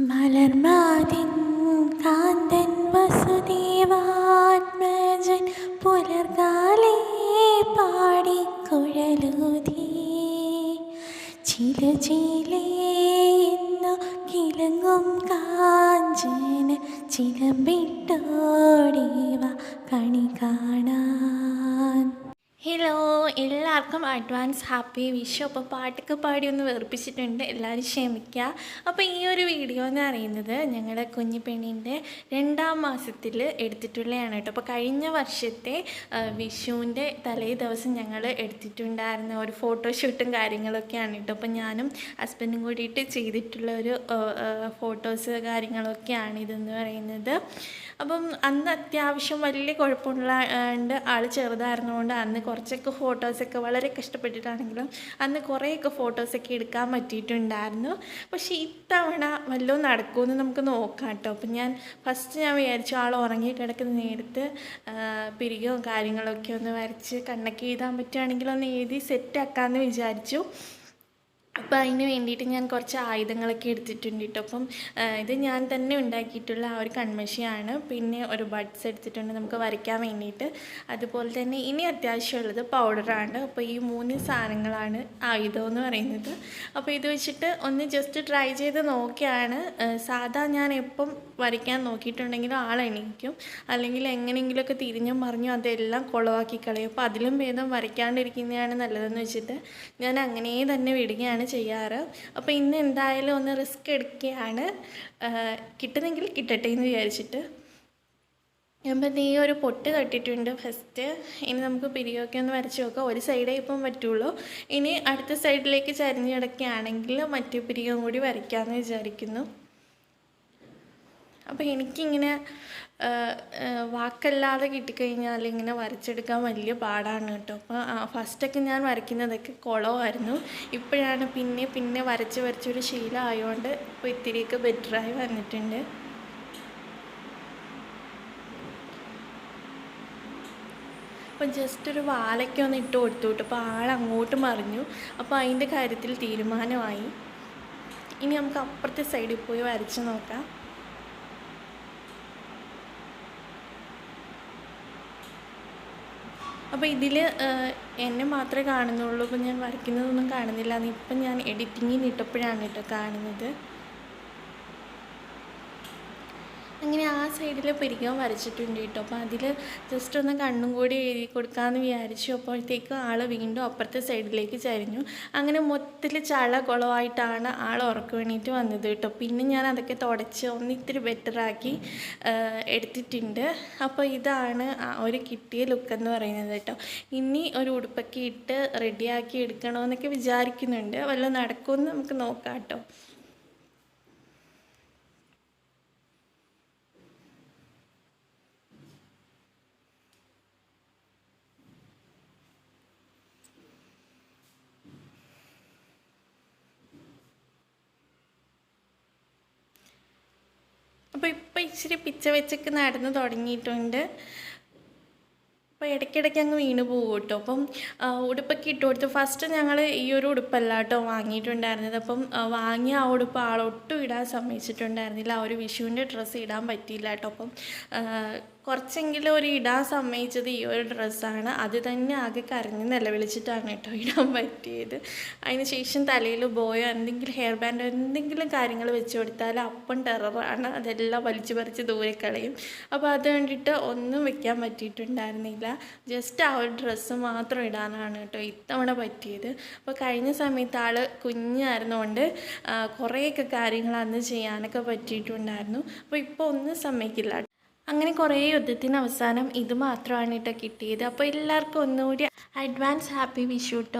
മലർമാതിൻ കാന്തൻ വസുദേവാത്മജൻ പുലർകാലേ പാടിക്കുഴലൂതി ചിലചിലേന്നു കിളങ്ങും കാഞ്ചന ചിലമ്പിട്ടോടിവ കണി കാണാൻ. ഹലോ, എല്ലാവർക്കും അഡ്വാൻസ് ഹാപ്പി വിഷു. അപ്പോൾ പാട്ടൊക്കെ പാടി ഒന്ന് വെറുപ്പിച്ചിട്ടുണ്ട്, എല്ലാവരും ക്ഷമിക്കുക. അപ്പോൾ ഈ ഒരു വീഡിയോ എന്ന് പറയുന്നത് ഞങ്ങളുടെ കുഞ്ഞു പെണ്ണിൻ്റെ 2ാം മാസത്തിൽ എടുത്തിട്ടുള്ളതാണ് കേട്ടോ. അപ്പോൾ കഴിഞ്ഞ വർഷത്തെ വിഷുവിൻ്റെ തലേ ദിവസം ഞങ്ങൾ എടുത്തിട്ടുണ്ടായിരുന്ന ഒരു ഫോട്ടോഷൂട്ടും കാര്യങ്ങളൊക്കെയാണ് കേട്ടോ. അപ്പോൾ ഞാനും ഹസ്ബൻഡും കൂടിയിട്ട് ചെയ്തിട്ടുള്ള ഒരു ഫോട്ടോസ് കാര്യങ്ങളൊക്കെയാണ് ഇതെന്ന് പറയുന്നത്. അപ്പം അന്ന് അത്യാവശ്യം വലിയ കുഴപ്പമുള്ളതുകൊണ്ട് ആൾ ചെറുതായിരുന്നതുകൊണ്ട് അന്ന് കുറച്ചൊക്കെ ഫോട്ടോസൊക്കെ വളരെ കഷ്ടപ്പെട്ടിട്ടാണെങ്കിലും അന്ന് കുറേയൊക്കെ ഫോട്ടോസൊക്കെ എടുക്കാൻ പറ്റിയിട്ടുണ്ടായിരുന്നു. പക്ഷേ ഇത്തവണ വല്ലതും നടക്കുമെന്ന് നമുക്ക് നോക്കാം കേട്ടോ. അപ്പം ഞാൻ വിചാരിച്ചു ആൾ ഉറങ്ങി കിടക്കുന്ന നേരത്ത് പിരികവും കാര്യങ്ങളൊക്കെ ഒന്ന് വരച്ച് കണ്ണൊക്കെ എഴുതാൻ പറ്റുകയാണെങ്കിൽ ഒന്ന് എഴുതി സെറ്റാക്കാമെന്ന് വിചാരിച്ചു. അപ്പോൾ അതിന് വേണ്ടിയിട്ട് ഞാൻ കുറച്ച് ആയുധങ്ങളൊക്കെ എടുത്തിട്ടുണ്ട് കേട്ടോ. അപ്പം ഇത് ഞാൻ തന്നെ ഉണ്ടാക്കിയിട്ടുള്ള ആ ഒരു കൺമഷിയാണ്. പിന്നെ ഒരു ബഡ്സ് എടുത്തിട്ടുണ്ട് നമുക്ക് വരയ്ക്കാൻ വേണ്ടിയിട്ട്. അതുപോലെ തന്നെ ഇനി അത്യാവശ്യമുള്ളത് പൗഡറാണ്. അപ്പോൾ ഈ 3 സാധനങ്ങളാണ് ആയുധം എന്ന് പറയുന്നത്. അപ്പോൾ ഇത് വെച്ചിട്ട് ഒന്ന് ജസ്റ്റ് ട്രൈ ചെയ്ത് നോക്കിയാണ്. സാധാ ഞാൻ എപ്പം വരയ്ക്കാൻ നോക്കിയിട്ടുണ്ടെങ്കിലും ആളെണീക്കും, അല്ലെങ്കിൽ എങ്ങനെയെങ്കിലുമൊക്കെ തിരിഞ്ഞും മറിഞ്ഞും അതെല്ലാം കുളവാക്കി കളയും. അപ്പോൾ അതിലും ഭേദം വരയ്ക്കാണ്ടിരിക്കുന്നതാണ് നല്ലതെന്ന് വെച്ചിട്ട് ഞാൻ അങ്ങനെ തന്നെ വിടുകയാണ് ചെയ്യാറ്. അപ്പോൾ ഇന്ന് എന്തായാലും ഒന്ന് റിസ്ക് എടുക്കുകയാണ്, കിട്ടുന്നെങ്കിൽ കിട്ടട്ടെ എന്ന് വിചാരിച്ചിട്ട്. അപ്പം ഈ ഒരു പൊട്ട് തട്ടിയിട്ടുണ്ട് ഫസ്റ്റ്. ഇനി നമുക്ക് പിരിയൊക്കെ ഒന്ന് വരച്ച് നോക്കാം. ഒരു സൈഡേ ഇപ്പം പറ്റുള്ളൂ. ഇനി അടുത്ത സൈഡിലേക്ക് ചരിഞ്ഞ് കിടക്കുകയാണെങ്കിൽ മറ്റു പിരിയും കൂടി വരയ്ക്കാമെന്ന് വിചാരിക്കുന്നു. അപ്പോൾ എനിക്കിങ്ങനെ വാക്കല്ലാതെ കിട്ടിക്കഴിഞ്ഞാൽ ഇങ്ങനെ വരച്ചെടുക്കാൻ വലിയ പാടാണ് കേട്ടോ. അപ്പോൾ ഫസ്റ്റൊക്കെ ഞാൻ വരയ്ക്കുന്നതൊക്കെ കുളമായിരുന്നു. ഇപ്പോഴാണ് പിന്നെ വരച്ചൊരു ശീലമായതുകൊണ്ട് ഇപ്പോൾ ഇത്തിരിയൊക്കെ ബെറ്ററായി വന്നിട്ടുണ്ട്. അപ്പം ജസ്റ്റ് ഒരു വാലൊക്കെ ഒന്ന് ഇട്ട് കൊടുത്തു കേട്ടോ. അപ്പോൾ ആളങ്ങോട്ട് മറിഞ്ഞു. അപ്പോൾ അതിൻ്റെ കാര്യത്തിൽ തീരുമാനമായി. ഇനി നമുക്ക് അപ്പുറത്തെ സൈഡിൽ പോയി വരച്ച് നോക്കാം. അപ്പോൾ ഇതിൽ എന്നെ മാത്രമേ കാണുന്നുള്ളൂ. അപ്പോൾ ഞാൻ വരയ്ക്കുന്നതൊന്നും കാണുന്നില്ല. അതിപ്പം ഞാൻ എഡിറ്റിങ്ങിന് ഇട്ടപ്പോഴാണ് കേട്ടോ കാണുന്നത്. അങ്ങനെ ആ സൈഡിൽ പിരികം വരച്ചിട്ടുണ്ട് കേട്ടോ. അപ്പോൾ അതിൽ ജസ്റ്റ് ഒന്ന് കണ്ണും കൂടി എഴുതി കൊടുക്കാമെന്ന് വിചാരിച്ചു. അപ്പോഴത്തേക്കും ആൾ വീണ്ടും അപ്പുറത്തെ സൈഡിലേക്ക് ചരിഞ്ഞു. അങ്ങനെ മൊത്തത്തിൽ ചള കുളമായിട്ടാണ് ആൾ ഉറക്കം വേണ്ടിയിട്ട് വന്നത് കേട്ടോ. പിന്നെ ഞാൻ അതൊക്കെ തുടച്ച് ഒന്നിത്തിരി ബെറ്ററാക്കി എടുത്തിട്ടുണ്ട്. അപ്പോൾ ഇതാണ് ഒരു കിട്ടിയ ലുക്കെന്ന് പറയുന്നത് കേട്ടോ. ഇനി ഒരു ഉടുപ്പൊക്കെ ഇട്ട് റെഡിയാക്കി എടുക്കണമെന്നൊക്കെ വിചാരിക്കുന്നുണ്ട്. വല്ലതും നടക്കുമെന്ന് നമുക്ക് നോക്കാം കേട്ടോ. അപ്പോൾ ഇപ്പോൾ ഇച്ചിരി പിച്ച വെച്ചൊക്കെ നടന്ന് തുടങ്ങിയിട്ടുണ്ട്. അപ്പോൾ ഇടയ്ക്കിടയ്ക്ക് അങ്ങ് വീണ് പോകും കേട്ടോ. അപ്പം ഉടുപ്പൊക്കെ ഇട്ട് കൊടുത്തു. ഫസ്റ്റ് ഞങ്ങൾ ഈ ഒരു ഉടുപ്പല്ല കേട്ടോ വാങ്ങിയിട്ടുണ്ടായിരുന്നത്. അപ്പം വാങ്ങിയ ആ ഉടുപ്പ് ആളൊട്ടും ഇടാൻ സമ്മതിച്ചിട്ടുണ്ടായിരുന്നില്ല. ആ ഒരു വിഷുവിൻ്റെ ഡ്രസ്സ് ഇടാൻ പറ്റിയില്ല കേട്ടോ. അപ്പം കുറച്ചെങ്കിലും ഒരു ഇടാൻ സമ്മതിച്ചത് ഈ ഒരു ഡ്രസ്സാണ്. അത് തന്നെ ആകെ കരഞ്ഞ് നിലവിളിച്ചിട്ടാണ് കേട്ടോ ഇടാൻ പറ്റിയത്. അതിന് ശേഷം തലയിൽ ബോയോ എന്തെങ്കിലും ഹെയർ ബാൻഡോ എന്തെങ്കിലും കാര്യങ്ങൾ വെച്ച് കൊടുത്താൽ അപ്പം ടെററാണ്. അതെല്ലാം വലിച്ചു പറിച്ച് ദൂരെ കളയും. അപ്പോൾ അത് കണ്ടിട്ട് ഒന്നും വെക്കാൻ പറ്റിയിട്ടുണ്ടായിരുന്നില്ല. ജസ്റ്റ് ആ ഒരു ഡ്രസ്സ് മാത്രം ഇടാനാണ് കേട്ടോ ഇത്തവണ പറ്റിയത്. അപ്പോൾ കഴിഞ്ഞ സമയത്ത് ആൾ കുഞ്ഞായിരുന്നുകൊണ്ട് കുറേയൊക്കെ കാര്യങ്ങൾ അന്ന് ചെയ്യാനൊക്കെ പറ്റിയിട്ടുണ്ടായിരുന്നു. അപ്പോൾ ഇപ്പോൾ ഒന്നും സമ്മതിക്കില്ല. അങ്ങനെ കുറേ യുദ്ധത്തിന് അവസാനം ഇത് മാത്രമാണ് കേട്ടോ കിട്ടിയത്. അപ്പോൾ എല്ലാവർക്കും ഒന്നുകൂടി അഡ്വാൻസ് ഹാപ്പി വിഷു കേട്ടോ.